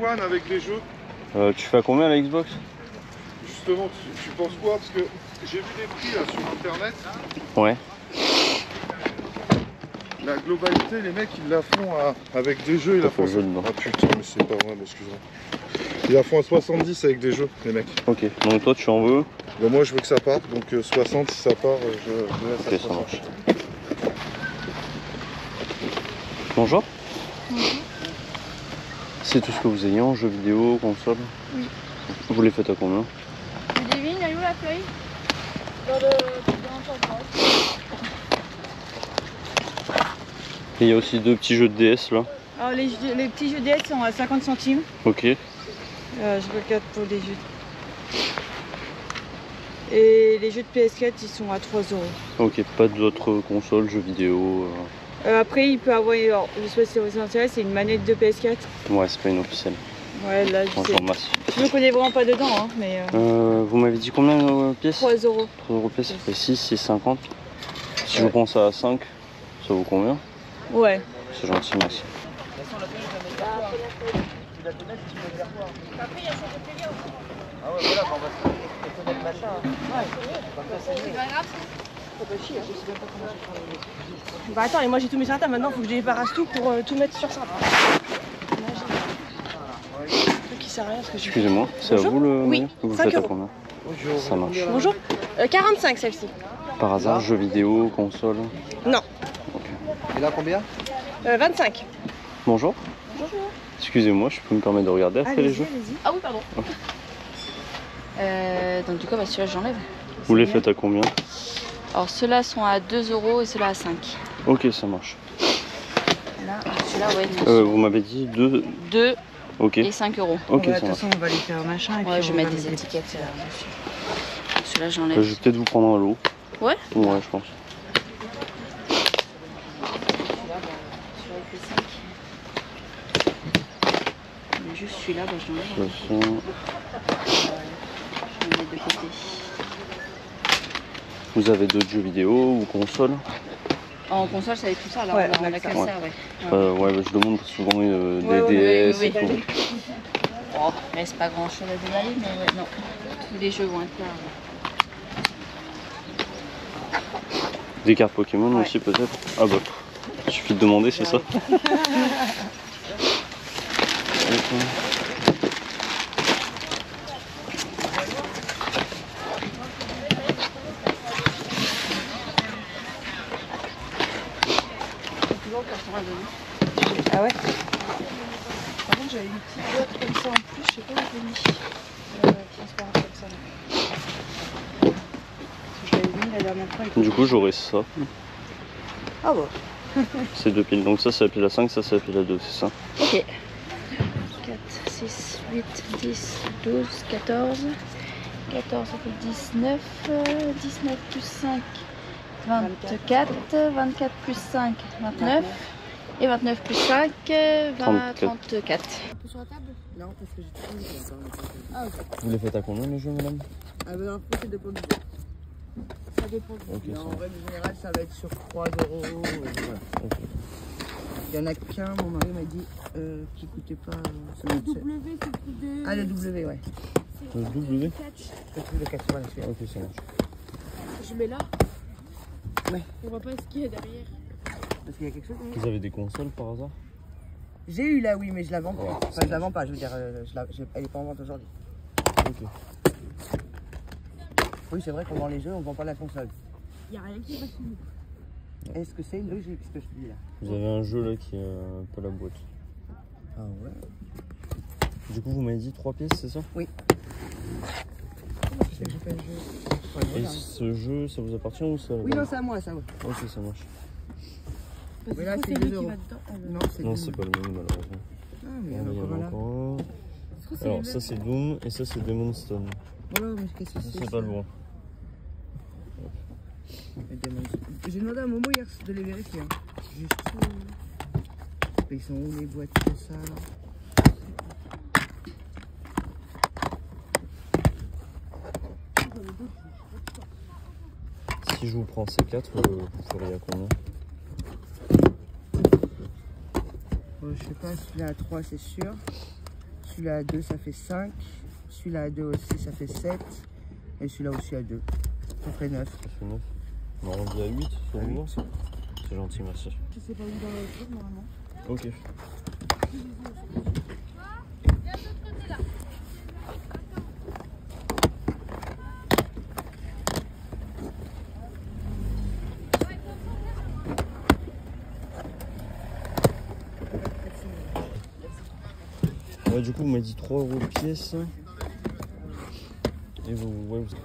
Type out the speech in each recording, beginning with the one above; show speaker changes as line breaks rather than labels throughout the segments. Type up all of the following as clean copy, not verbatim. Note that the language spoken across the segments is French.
One avec des jeux.
Tu fais à combien la Xbox?
Justement, tu penses quoi? Parce que j'ai vu des prix là sur internet.
Ouais.
La globalité, les mecs ils la font avec des jeux. Ils la font
jeu dedans.
Ah putain, mais c'est pas vrai, excuse-moi. Ils la font à 70 avec des jeux, les mecs.
Ok, donc toi tu en veux?
Bon, moi je veux que ça parte, donc 60 si ça part, je laisse à
Ok,
60.
ça marche. Bonjour.
Bonjour.
C'est tout ce que vous ayez en jeux vidéo, console?
Oui.
Vous les faites à combien?
Je devine, elle est où la feuille? Dans le
Et il y a aussi deux petits jeux de DS là.
Alors les petits jeux DS sont à 50 centimes.
Ok.
Je regarde pour les jeux. Et les jeux de PS4 ils sont à 3 €.
Ok, pas d'autres consoles, jeux vidéo.
Après il peut avoir, alors, je sais pas si vous intéresse, c'est une manette de PS4.
Ouais, c'est pas une officielle.
Ouais là je sais.
Masse.
Je me connais vraiment pas dedans hein, mais...
Vous m'avez dit combien pièces?
3 €.
3 € pièce, ça fait 6, 6,50. Si je pense à 5, ça vaut combien?
Ouais.
C'est gentil, merci.
Ah ouais, voilà, on va se connaître machin.
C'est pas grave.
Bah attends, et moi j'ai tous mes certains, maintenant il faut que je débarrasse tout pour tout mettre sur ça. Qui sert à rien parce que je...
Excusez-moi, c'est à vous le
Oui,
maillot? Vous
5
faites à
€.
combien? Ça marche.
Bonjour. 45 celle-ci.
Par hasard, jeux vidéo, console?
Non.
Ok.
Et là combien?
25.
Bonjour.
Bonjour.
Excusez-moi, je peux me permettre de regarder après les jeux?
Ah oui, pardon.
Donc du coup, celui-là, j'enlève.
Vous les faites à combien?
Alors ceux-là sont à 2 € et ceux-là à 5.
Ok, ça marche.
Là, celui-là, ouais.
Vous m'avez dit 2 ok.
Et 5 €.
Ok,
De
ça
toute
marche.
façon, on va les faire machin. Et
Ouais,
puis
je
on
vais
va
mettre des
mettre
étiquettes dessus. Celui-là, j'enlève.
Je vais peut-être vous prendre un lot.
Ouais.
Ouais, je pense.
Celui-là, il fait 5. Mais juste celui-là, je l'enlève.
De toute façon,
Je vais le mettre de côté.
vous avez d'autres jeux vidéo ou consoles?
En console, ça va être tout ça, là.
Ouais,
on a que ça,
ouais.
ouais.
Ouais, je demande souvent des
ouais,
DS
oui,
et tout.
Oh, il reste pas grand-chose à déballer, mais ouais, non. Tous les jeux vont être là. Ouais.
Des cartes Pokémon
Ouais.
aussi peut-être? Ah bah, il suffit de demander, c'est ça?
Ah ouais. Par contre, j'avais une petite boîte comme ça en plus, je sais pas où je l'ai mis. Transparente comme ça. Là. Parce que je l'avais mis la dernière fois.
Du coup, j'aurai ça.
Ah bah.
C'est deux piles. Donc ça, c'est la pile à 5, ça, c'est la pile à 2, c'est ça?
Ok. 4, 6, 8, 10, 12, 14. 14, ça fait 19. 19 plus 5, 24. 24 plus 5, 29. Et 29 plus 5, 20, 34.
Sur la table? Non, parce que j'ai tout mis. Ah ok.
Vous les faites à combien les jeux, madame?
Ah ben alors, ça dépend du jeu. Ça dépend du
Ok,
jeu.
ça
En
va.
règle générale, ça va être sur 3 €. Voilà.
Ok.
Il y en a qu'un, mon mari m'a dit, qui coûtait pas...
W, c'est plus de...
Ah, le W, ouais.
Le W?
Le truc de 80, celui-là.
Ok, ça marche.
Je mets là.
Ouais.
On voit pas ce qu'il y a derrière.
Parce qu'il y a quelque chose.
Vous avez des consoles par hasard?
J'ai eu là, oui, mais je la vends pas.
Ouais,
Enfin, je la vends pas, je veux dire, elle est pas en vente aujourd'hui.
Ok.
Oui, c'est vrai qu'on vend les jeux, on vend pas la console.
Il n'y a rien qui va sur nous.
Est-ce que c'est logique ce que je te dis là?
Vous avez un jeu là qui est pas la boîte.
Ah ouais.
Du coup, vous m'avez dit 3 pièces, c'est ça?
Oui. Je sais que j'ai fait le jeu.
Et ce jeu, ça vous appartient ou ça?
Oui, non, c'est à moi, ça, ouais.
Ok, ça marche.
Mais là, c'est 2 €. Non, c'est
Non,
Doom.
c'est pas le même malheureusement.
Ah, mais
Il y
alors,
en a
voilà.
encore un. Alors, ça c'est Doom et ça c'est Demon's Stone.
Voilà, mais qu'est-ce que
Ça,
c'est?
c'est pas loin.
J'ai demandé à Momo hier de les vérifier. Hein. Juste. Ils sont où les boîtes de ça là?
Si je vous prends ces 4, vous feriez à combien?
Je sais pas, celui-là à 3 c'est sûr.
Celui-là à 2, ça fait 5. Celui-là à 2 aussi, ça fait 7. Et celui-là aussi à 2. Ça fait 9.
Ça fait 9. On a rendu à 8 sur le bourse. C'est gentil, merci.
Je sais pas où dans le truc normalement.
Ok. Ouais, du coup, vous m'avez dit 3 € de pièce. Et vous, ouais, vous...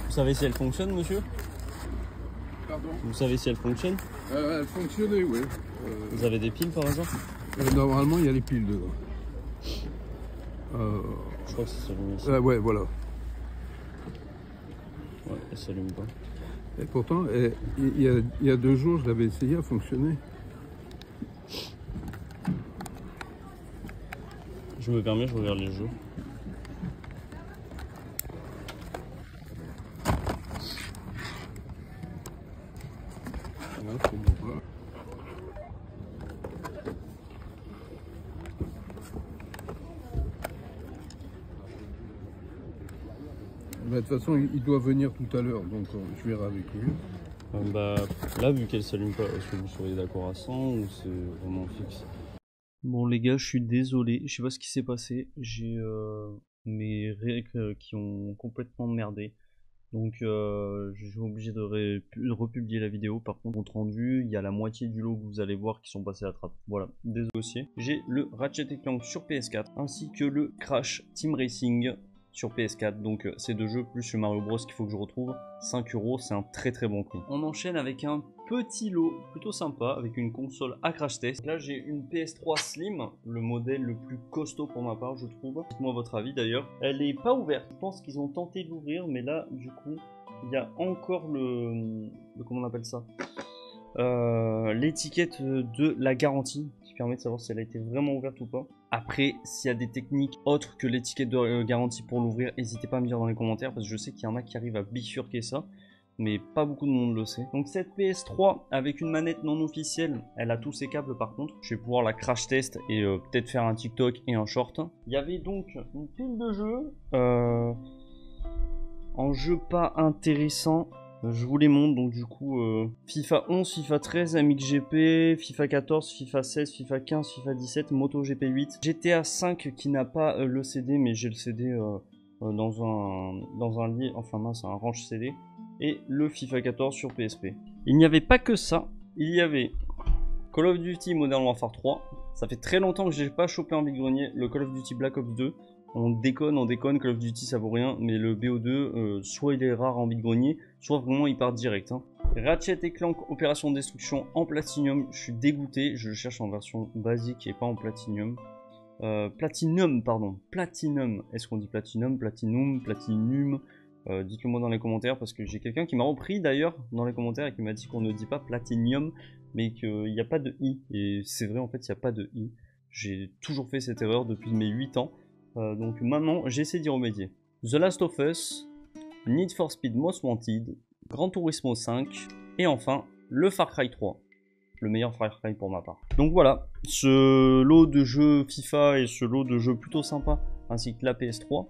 Vous savez si elle fonctionne, monsieur?
Pardon?
Vous savez si elle fonctionne?
Elle fonctionnait, oui.
Vous avez des piles par exemple?
Normalement, il y a les piles dedans.
Je crois que ça s'allume ici.
Ouais, voilà.
Ouais, elle s'allume pas.
Et pourtant, il y a 2 jours, je l'avais essayé à fonctionner.
Je me permets, je regarde les jeux.
Là, c'est bon, voilà. De toute façon, il doit venir tout à l'heure, donc je verrai avec lui.
Bah, là, vu qu'elle s'allume pas, est-ce que vous seriez d'accord à 100 ou c'est vraiment fixe? Bon les gars, je suis désolé, je sais pas ce qui s'est passé, j'ai mes règles qui ont complètement merdé. Donc je suis obligé de republier la vidéo. Par contre, compte rendu, il y a la moitié du lot que vous allez voir qui sont passés à la trappe. Voilà, des dossiers. J'ai le Ratchet & Clank sur PS4 ainsi que le Crash Team Racing sur PS4. Donc ces 2 jeux plus le Mario Bros qu'il faut que je retrouve. 5 €, c'est un très très bon prix. On enchaîne avec un petit lot plutôt sympa avec une console à crash test. Là j'ai une PS3 Slim, le modèle le plus costaud pour ma part je trouve. Dites-moi votre avis d'ailleurs. Elle est pas ouverte, je pense qu'ils ont tenté de l'ouvrir mais là du coup il y a encore le comment on appelle ça, l'étiquette de la garantie qui permet de savoir si elle a été vraiment ouverte ou pas. Après, s'il y a des techniques autres que l'étiquette de garantie pour l'ouvrir, n'hésitez pas à me dire dans les commentaires parce que je sais qu'il y en a qui arrivent à bifurquer ça, mais pas beaucoup de monde le sait. Donc cette PS3 avec une manette non officielle, elle a tous ses câbles par contre. Je vais pouvoir la crash test et peut-être faire un TikTok et un short. Il y avait donc une pile de jeux, en jeu pas intéressant. Je vous les montre, donc du coup, FIFA 11, FIFA 13, MXGP, FIFA 14, FIFA 16, FIFA 15, FIFA 17, MotoGP 8, GTA 5 qui n'a pas le CD, mais j'ai le CD dans un lit, enfin mince, un range CD, et le FIFA 14 sur PSP. Il n'y avait pas que ça, il y avait Call of Duty Modern Warfare 3, ça fait très longtemps que je n'ai pas chopé en vide-grenier, le Call of Duty Black Ops 2, on déconne, Call of Duty ça vaut rien, mais le BO2, soit il est rare en vide-grenier, soit vraiment il part direct. Hein. Ratchet & Clank Opération Destruction en Platinum, je suis dégoûté, je le cherche en version basique et pas en Platinum. Platinum, pardon, Platinum, est-ce qu'on dit Platinum, Platinum, Platinum? Dites-le moi dans les commentaires parce que j'ai quelqu'un qui m'a repris d'ailleurs dans les commentaires et qui m'a dit qu'on ne dit pas Platinum mais qu'il n'y a pas de i, et c'est vrai en fait il n'y a pas de i. J'ai toujours fait cette erreur depuis mes 8 ans. Donc maintenant j'essaie d'y remédier. The Last of Us, Need for Speed Most Wanted, Gran Turismo 5 et enfin le Far Cry 3. Le meilleur Far Cry pour ma part. Donc voilà, ce lot de jeux FIFA et ce lot de jeux plutôt sympa ainsi que la PS3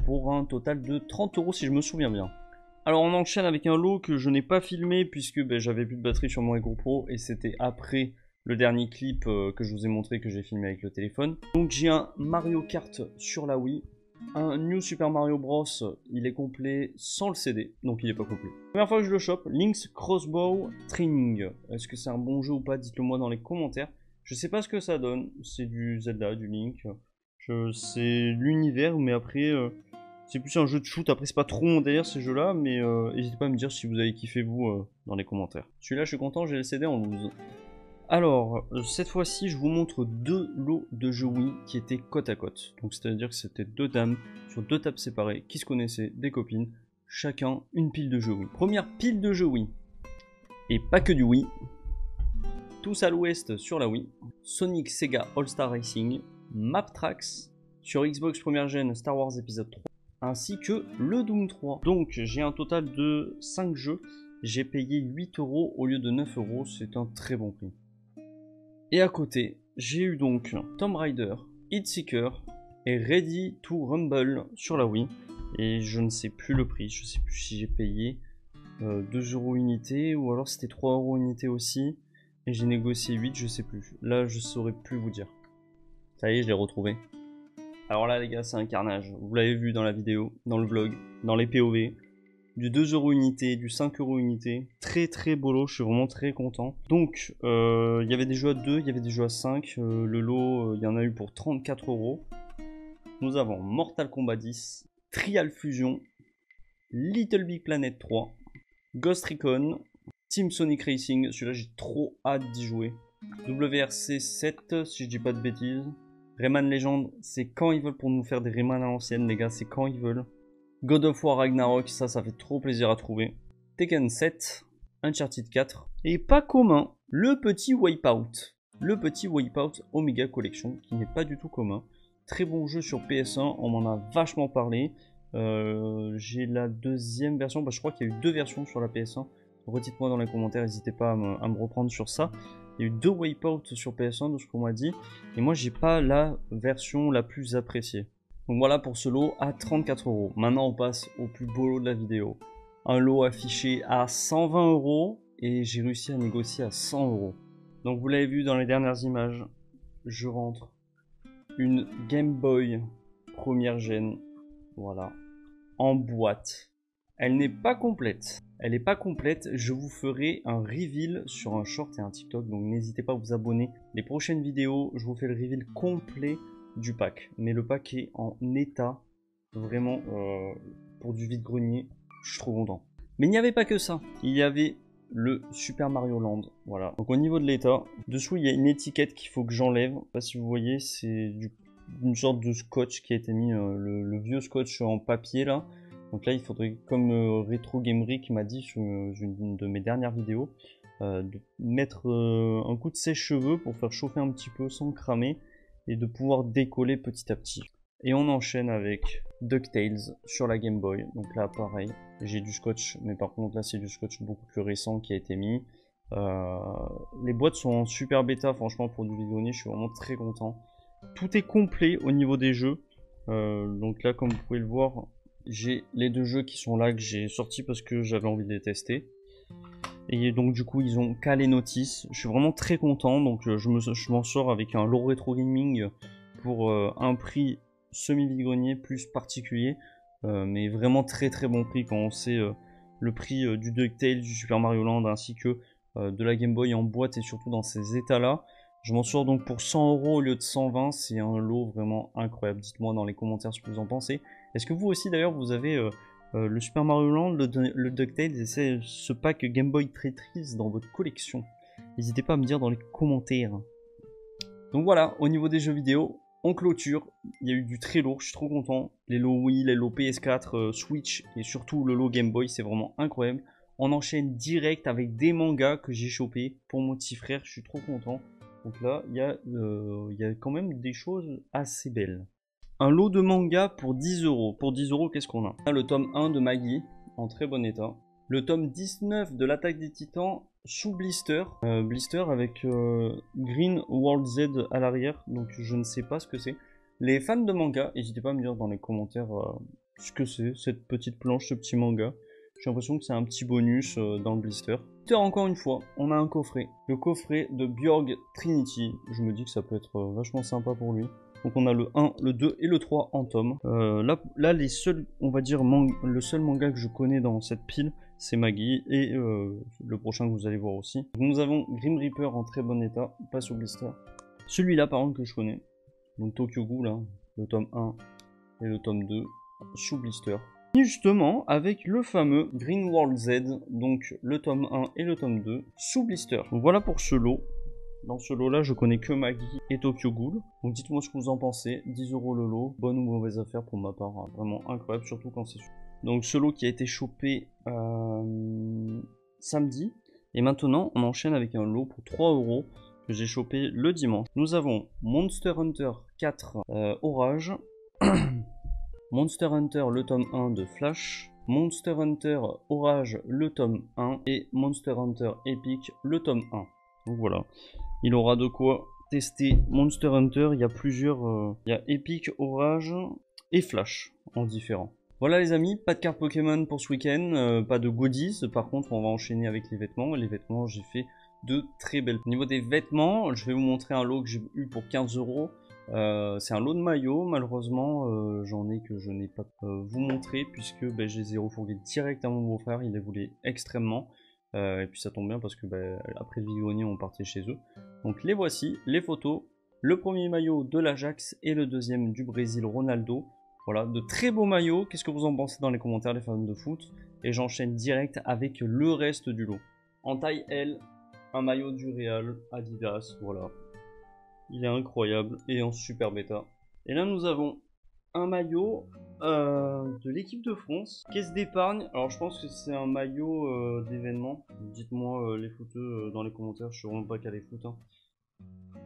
pour un total de 30 € si je me souviens bien. Alors on enchaîne avec un lot que je n'ai pas filmé puisque j'avais plus de batterie sur mon GoPro et c'était après le dernier clip que je vous ai montré que j'ai filmé avec le téléphone. Donc j'ai un Mario Kart sur la Wii, un New Super Mario Bros, il est complet sans le CD, donc il est pas complet. Première fois que je le chope, Link's Crossbow Training. Est-ce que c'est un bon jeu ou pas? Dites-le moi dans les commentaires. Je sais pas ce que ça donne, c'est du Zelda, du Link, c'est l'univers, mais après c'est plus un jeu de shoot. Après c'est pas trop mon délire ces jeux là, mais n'hésitez pas à me dire si vous avez kiffé vous dans les commentaires. Celui-là je suis content, j'ai le CD en loose. Alors, cette fois-ci, je vous montre 2 lots de jeux Wii qui étaient côte à côte. Donc, c'est-à-dire que c'était 2 dames sur 2 tables séparées qui se connaissaient, des copines, chacun une pile de jeux Wii. Première pile de jeux Wii. Et pas que du Wii. Tous à l'Ouest sur la Wii, Sonic Sega All-Star Racing, Maptrax, sur Xbox première gen Star Wars épisode 3, ainsi que le Doom 3. Donc j'ai un total de 5 jeux, j'ai payé 8 € au lieu de 9 €, c'est un très bon prix. Et à côté, j'ai eu donc Tomb Raider, Hitseeker et Ready to Rumble sur la Wii. Et je ne sais plus le prix, je ne sais plus si j'ai payé 2 € unité ou alors c'était 3 € unité aussi. Et j'ai négocié 8, je sais plus. Là, je saurais plus vous dire. Ça y est, je l'ai retrouvé. Alors là, les gars, c'est un carnage. Vous l'avez vu dans la vidéo, dans le vlog, dans les POV. Du 2 € unité, du 5 € unité. Très très beau lot, je suis vraiment très content. Donc, il y avait des jeux à 2, il y avait des jeux à 5. Le lot, il y en a eu pour 34 €. Nous avons Mortal Kombat 10, Trial Fusion, Little Big Planet 3, Ghost Recon, Team Sonic Racing, celui-là j'ai trop hâte d'y jouer. WRC 7, si je dis pas de bêtises. Rayman Legend, c'est quand ils veulent pour nous faire des Rayman à l'ancienne, les gars, c'est quand ils veulent. God of War Ragnarok, ça fait trop plaisir à trouver. Tekken 7, Uncharted 4, et pas commun, le petit Wipeout. Le petit Wipeout Omega Collection, qui n'est pas du tout commun. Très bon jeu sur PS1, on m'en a vachement parlé. J'ai la deuxième version, je crois qu'il y a eu 2 versions sur la PS1. Redites-moi dans les commentaires, n'hésitez pas à me reprendre sur ça. Il y a eu 2 Wipeout sur PS1 de ce qu'on m'a dit. Et moi j'ai pas la version la plus appréciée. Donc voilà pour ce lot à 34 €. Maintenant on passe au plus beau lot de la vidéo. Un lot affiché à 120 € et j'ai réussi à négocier à 100 €. Donc vous l'avez vu dans les dernières images, je rentre une Game Boy première gen. Voilà. En boîte. Elle n'est pas complète. Elle n'est pas complète. Je vous ferai un reveal sur un short et un TikTok. Donc n'hésitez pas à vous abonner. Les prochaines vidéos, je vous fais le reveal complet du pack. Mais le pack est en état. Vraiment pour du vide-grenier. Je suis trop content. Mais il n'y avait pas que ça. Il y avait le Super Mario Land. Voilà. Donc au niveau de l'état, dessous il y a une étiquette qu'il faut que j'enlève. Je sais pas si vous voyez, c'est une sorte de scotch qui a été mis, le vieux scotch en papier là. Donc là il faudrait, comme Retro Gamerik m'a dit sur une de mes dernières vidéos, de mettre un coup de sèche-cheveux pour faire chauffer un petit peu sans cramer et de pouvoir décoller petit à petit. Et on enchaîne avec DuckTales sur la Game Boy. Donc là pareil, j'ai du scotch, mais par contre là c'est du scotch beaucoup plus récent qui a été mis. Les boîtes sont en super bêta, franchement pour du vide-grenier je suis vraiment très content. Tout est complet au niveau des jeux. Donc là comme vous pouvez le voir, j'ai les 2 jeux qui sont là que j'ai sortis parce que j'avais envie de les tester. Et donc du coup ils ont calé notice. Je suis vraiment très content. Donc je m'en sors avec un lot rétro gaming pour un prix semi-vide-grenier plus particulier. Mais vraiment très très bon prix quand on sait le prix du DuckTales, du Super Mario Land ainsi que de la Game Boy en boîte et surtout dans ces états là. Je m'en sors donc pour 100 € au lieu de 120, c'est un lot vraiment incroyable. Dites-moi dans les commentaires ce que vous en pensez. Est-ce que vous aussi d'ailleurs vous avez le Super Mario Land, le DuckTales et ce pack Game Boy Tetris dans votre collection? N'hésitez pas à me dire dans les commentaires. Donc voilà, au niveau des jeux vidéo, on clôture. Il y a eu du très lourd, je suis trop content. Les lots Wii, les lots PS4, Switch et surtout le lot Game Boy, c'est vraiment incroyable. On enchaîne direct avec des mangas que j'ai chopés pour mon petit frère, je suis trop content. Donc là, il y a quand même des choses assez belles. Un lot de manga pour 10 €. Pour 10 €, qu'est-ce qu'on a? On a le tome 1 de Maggie, en très bon état. Le tome 19 de l'Attaque des Titans, sous blister. Blister avec Green World Z à l'arrière, donc je ne sais pas ce que c'est. Les fans de manga, n'hésitez pas à me dire dans les commentaires ce que c'est, cette petite planche, ce petit manga. J'ai l'impression que c'est un petit bonus dans le blister. Encore une fois, on a un coffret. Le coffret de Björg Trinity. Je me dis que ça peut être vachement sympa pour lui. Donc on a le 1, le 2 et le 3 en tome. Là les seuls, on va dire, le seul manga que je connais dans cette pile, c'est Maggie. Et le prochain que vous allez voir aussi. Donc, nous avons Grim Reaper en très bon état, pas sous blister. Celui-là par contre que je connais. Donc Tokyo Ghoul, là, le tome 1 et le tome 2 sous blister. Et justement avec le fameux Green World Z, donc le tome 1 et le tome 2 sous blister. Donc voilà pour ce lot. Dans ce lot là je connais que Maggie et Tokyo Ghoul. Donc dites-moi ce que vous en pensez. 10 € le lot, bonne ou mauvaise affaire pour ma part, hein. Vraiment incroyable, surtout quand c'est. Donc ce lot qui a été chopé samedi. Et maintenant, on enchaîne avec un lot pour 3 € que j'ai chopé le dimanche. Nous avons Monster Hunter 4 Orage, Monster Hunter le tome 1 de Flash, Monster Hunter Orage le tome 1 et Monster Hunter Epic le tome 1. Donc voilà, il aura de quoi tester Monster Hunter. Il y a plusieurs, il y a Epic, Orage et Flash en différent. Voilà les amis, pas de carte Pokémon pour ce week-end, pas de goodies. Par contre, on va enchaîner avec les vêtements. Les vêtements, j'ai fait de très belles. Au niveau des vêtements, je vais vous montrer un lot que j'ai eu pour 15 €. C'est un lot de maillots, malheureusement j'en ai que je n'ai pas vous montrer puisque je les ai refourgués direct à mon beau-frère, il les voulait extrêmement et puis ça tombe bien parce que après le vide-grenier on partait chez eux. Donc les voici, les photos, le premier maillot de l'Ajax et le deuxième du Brésil Ronaldo. Voilà, de très beaux maillots, qu'est-ce que vous en pensez dans les commentaires les fans de foot? Et j'enchaîne direct avec le reste du lot. En taille L, un maillot du Real Adidas, voilà. Il est incroyable et en super bêta. Et là nous avons un maillot de l'équipe de France. Caisse d'épargne. Alors je pense que c'est un maillot d'événement. Dites-moi les footeux dans les commentaires. Je suis vraiment pas calé foot. Hein.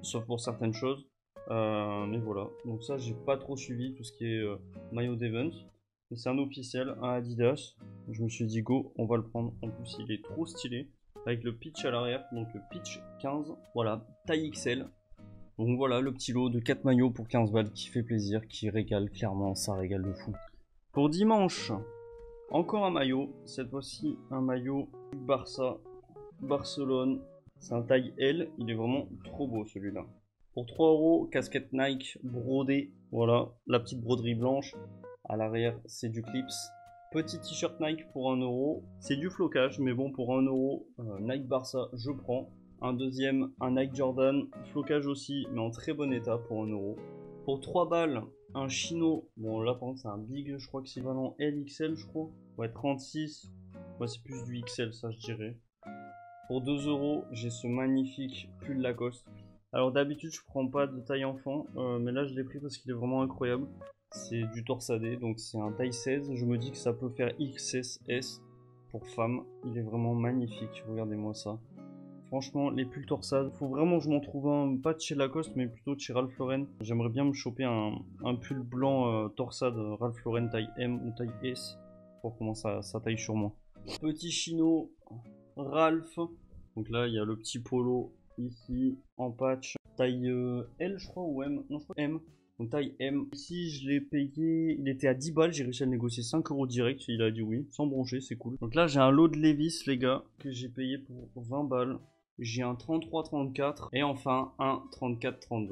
Sauf pour certaines choses. Mais voilà. Donc ça j'ai pas trop suivi tout ce qui est maillot d'event. Mais c'est un officiel, un Adidas. Je me suis dit go, on va le prendre. En plus il est trop stylé. Avec le pitch à l'arrière. Donc le pitch 15. Voilà. Taille XL. Donc voilà le petit lot de 4 maillots pour 15 balles qui fait plaisir, qui régale, clairement ça régale de fou. Pour dimanche, encore un maillot, cette fois-ci un maillot du Barça, Barcelone, c'est un taille L, il est vraiment trop beau celui-là. Pour 3 €, casquette Nike brodée, voilà, la petite broderie blanche, à l'arrière c'est du clips. Petit t-shirt Nike pour 1 €, c'est du flocage mais bon pour 1 €, Nike Barça je prends. Un deuxième, un Nike Jordan, flocage aussi, mais en très bon état pour 1 €. Pour 3 balles, un chino, bon là par contre c'est un big, je crois que c'est vraiment LXL je crois. Ouais 36, ouais c'est plus du XL ça je dirais. Pour 2 €, j'ai ce magnifique pull Lacoste. Alors d'habitude je prends pas de taille enfant, mais là je l'ai pris parce qu'il est vraiment incroyable. C'est du torsadé, donc c'est un taille 16, je me dis que ça peut faire XS pour femme. Il est vraiment magnifique, regardez-moi ça. Franchement, les pulls torsades, faut vraiment que je m'en trouve un, pas de chez Lacoste, mais plutôt de chez Ralph Lauren. J'aimerais bien me choper un pull blanc torsade Ralph Lauren taille M ou taille S, pour comment ça taille sur moi. Petit chino Ralph, donc là il y a le petit polo ici en patch, taille L je crois ou M, non je crois M. Donc taille M. Ici je l'ai payé, il était à 10 balles, j'ai réussi à le négocier 5 € direct, il a dit oui, sans broncher, c'est cool. Donc là j'ai un lot de Levi's les gars, que j'ai payé pour 20 balles. J'ai un 33-34 et enfin un 34-32.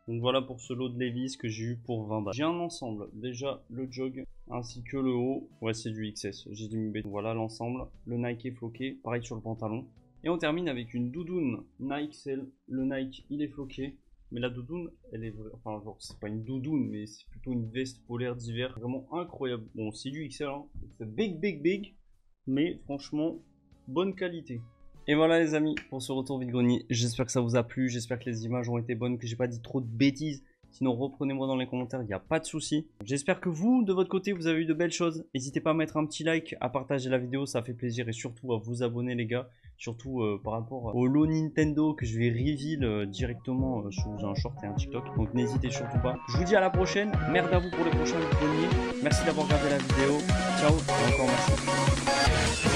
Donc voilà pour ce lot de Levi's que j'ai eu pour 20 balles. J'ai un ensemble, déjà le jog ainsi que le haut. Ouais c'est du XS, j'ai dû me bêter. Voilà l'ensemble, le Nike est floqué, pareil sur le pantalon. Et on termine avec une doudoune Nike XL. Le Nike il est floqué. Mais la doudoune, elle est enfin genre c'est pas une doudoune mais c'est plutôt une veste polaire d'hiver. Vraiment incroyable. Bon c'est du XL hein. C'est big. Mais franchement, bonne qualité. Et voilà les amis, pour ce retour vide-grenier, j'espère que ça vous a plu, j'espère que les images ont été bonnes, que j'ai pas dit trop de bêtises. Sinon reprenez-moi dans les commentaires, il n'y a pas de souci. J'espère que vous, de votre côté, vous avez eu de belles choses. N'hésitez pas à mettre un petit like, à partager la vidéo, ça fait plaisir. Et surtout à vous abonner les gars. Surtout par rapport au lot Nintendo que je vais reveal directement sous un short et un TikTok. Donc n'hésitez surtout pas. Je vous dis à la prochaine, merde à vous pour les prochains vide-greniers. Merci d'avoir regardé la vidéo, ciao et encore merci.